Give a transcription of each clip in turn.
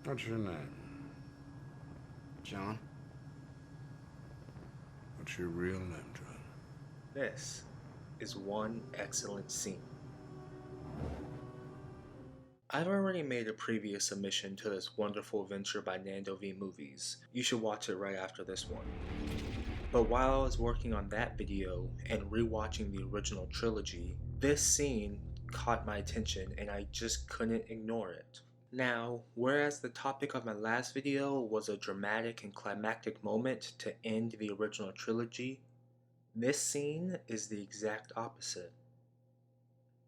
What's your name? John? What's your real name, John? This is one excellent scene. I've already made a previous submission to this wonderful venture by Nando V Movies. You should watch it right after this one. But while I was working on that video and rewatching the original trilogy, this scene caught my attention and I just couldn't ignore it. Now, whereas the topic of my last video was a dramatic and climactic moment to end the original trilogy, this scene is the exact opposite.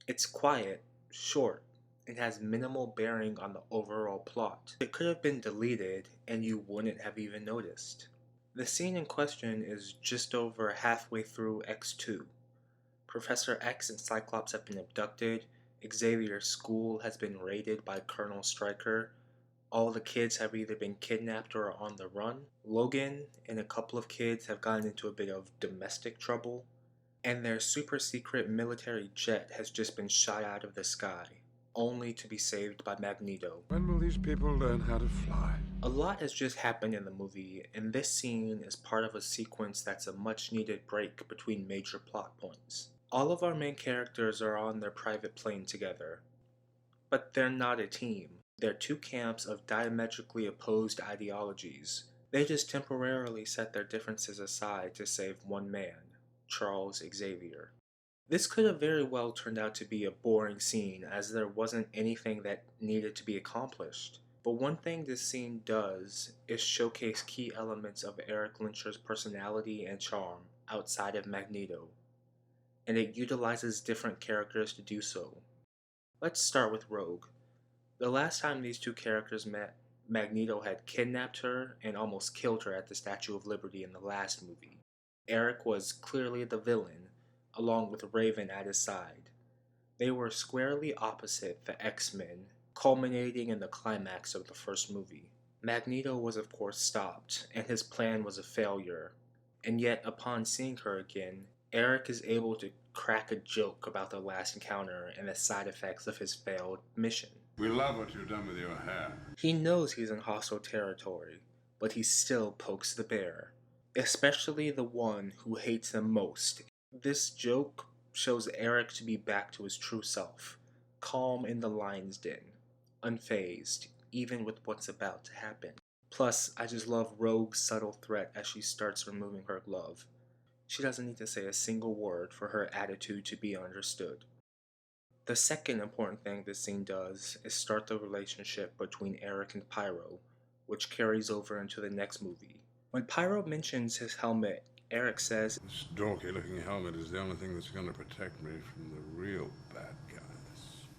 It's quiet, short, and has minimal bearing on the overall plot. It could have been deleted and you wouldn't have even noticed. The scene in question is just over halfway through X2. Professor X and Cyclops have been abducted, Xavier's school has been raided by Colonel Stryker, all the kids have either been kidnapped or are on the run, Logan and a couple of kids have gotten into a bit of domestic trouble, and their super secret military jet has just been shot out of the sky, only to be saved by Magneto. When will these people learn how to fly? A lot has just happened in the movie, and this scene is part of a sequence that's a much needed break between major plot points. All of our main characters are on their private plane together, but they're not a team. They're two camps of diametrically opposed ideologies. They just temporarily set their differences aside to save one man, Charles Xavier. This could have very well turned out to be a boring scene, as there wasn't anything that needed to be accomplished. But one thing this scene does is showcase key elements of Erik Lehnsherr's personality and charm outside of Magneto, and it utilizes different characters to do so. Let's start with Rogue. The last time these two characters met, Magneto had kidnapped her and almost killed her at the Statue of Liberty in the last movie. Erik was clearly the villain, along with Raven at his side. They were squarely opposite the X-Men, culminating in the climax of the first movie. Magneto was of course stopped, and his plan was a failure. And yet, upon seeing her again, Erik is able to crack a joke about the last encounter and the side effects of his failed mission. We love what you've done with your hair. He knows he's in hostile territory, but he still pokes the bear, especially the one who hates him most. This joke shows Erik to be back to his true self, calm in the lion's den, unfazed, even with what's about to happen. Plus, I just love Rogue's subtle threat as she starts removing her glove. She doesn't need to say a single word for her attitude to be understood. The second important thing this scene does is start the relationship between Erik and Pyro, which carries over into the next movie. When Pyro mentions his helmet, Erik says, This dorky looking helmet is the only thing that's going to protect me from the real bad guys.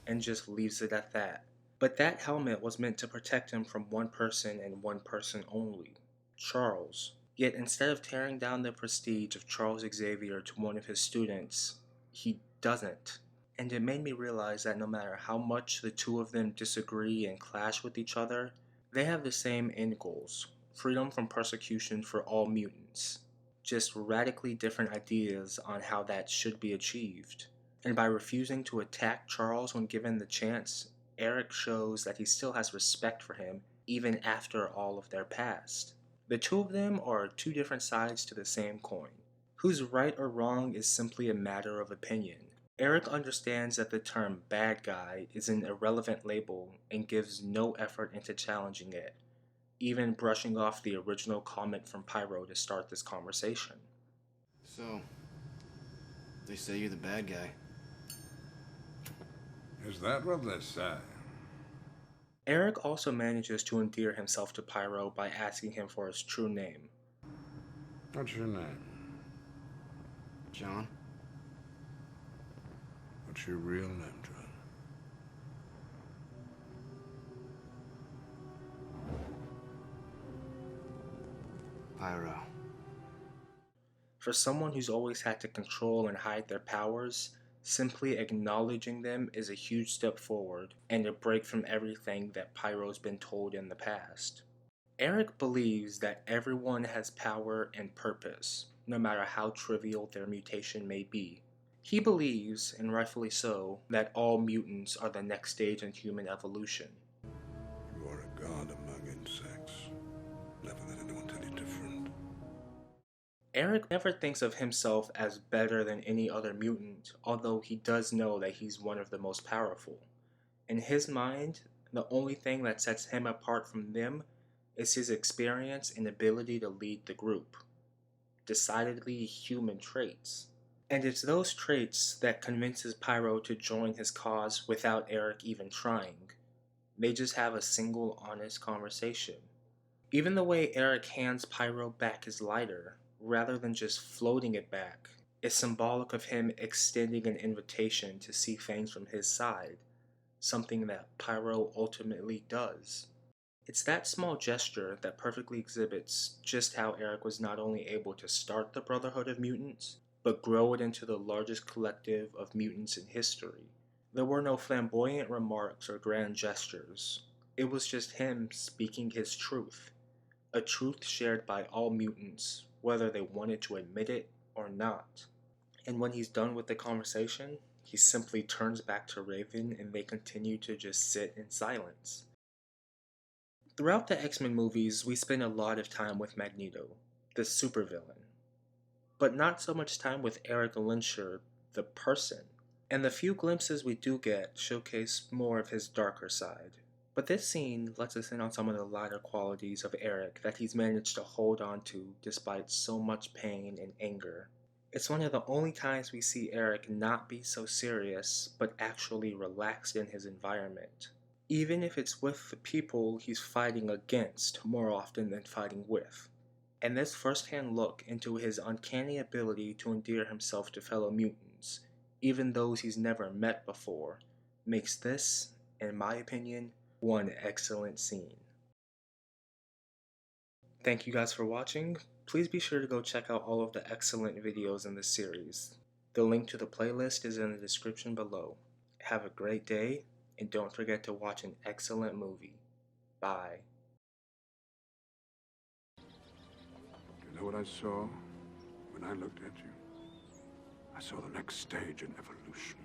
and just leaves it at that. But that helmet was meant to protect him from one person and one person only, Charles. Yet instead of tearing down the prestige of Charles Xavier to one of his students, he doesn't. And it made me realize that no matter how much the two of them disagree and clash with each other, they have the same end goals: freedom from persecution for all mutants. Just radically different ideas on how that should be achieved. And by refusing to attack Charles when given the chance, Erik shows that he still has respect for him even after all of their past. The two of them are two different sides to the same coin. Who's right or wrong is simply a matter of opinion. Erik understands that the term bad guy is an irrelevant label and gives no effort into challenging it, even brushing off the original comment from Pyro to start this conversation. So, they say you're the bad guy. Is that what they say? Erik also manages to endear himself to Pyro by asking him for his true name. What's your name? John? What's your real name, John? Pyro. For someone who's always had to control and hide their powers, simply acknowledging them is a huge step forward and a break from everything that Pyro's been told in the past. Erik believes that everyone has power and purpose, no matter how trivial their mutation may be. He believes, and rightfully so, that all mutants are the next stage in human evolution. You are a god among Erik never thinks of himself as better than any other mutant, although he does know that he's one of the most powerful. In his mind, the only thing that sets him apart from them is his experience and ability to lead the group. Decidedly human traits. And it's those traits that convinces Pyro to join his cause without Erik even trying. They just have a single honest conversation. Even the way Erik hands Pyro back his lighter, rather than just floating it back, is symbolic of him extending an invitation to see things from his side, something that Pyro ultimately does. It's that small gesture that perfectly exhibits just how Erik was not only able to start the Brotherhood of Mutants, but grow it into the largest collective of mutants in history. There were no flamboyant remarks or grand gestures. It was just him speaking his truth, a truth shared by all mutants, whether they wanted to admit it or not. And when he's done with the conversation, he simply turns back to Raven and they continue to just sit in silence. Throughout the X-Men movies, we spend a lot of time with Magneto, the supervillain, but not so much time with Erik Lehnsherr, the person. And the few glimpses we do get showcase more of his darker side. But this scene lets us in on some of the lighter qualities of Erik that he's managed to hold on to despite so much pain and anger. It's one of the only times we see Erik not be so serious, but actually relaxed in his environment. Even if it's with the people he's fighting against more often than fighting with. And this first-hand look into his uncanny ability to endear himself to fellow mutants, even those he's never met before, makes this, in my opinion, one excellent scene. Thank you guys for watching. Please be sure to go check out all of the excellent videos in this series. The link to the playlist is in the description below. Have a great day, and don't forget to watch an excellent movie. Bye. You know what I saw when I looked at you? I saw the next stage in evolution.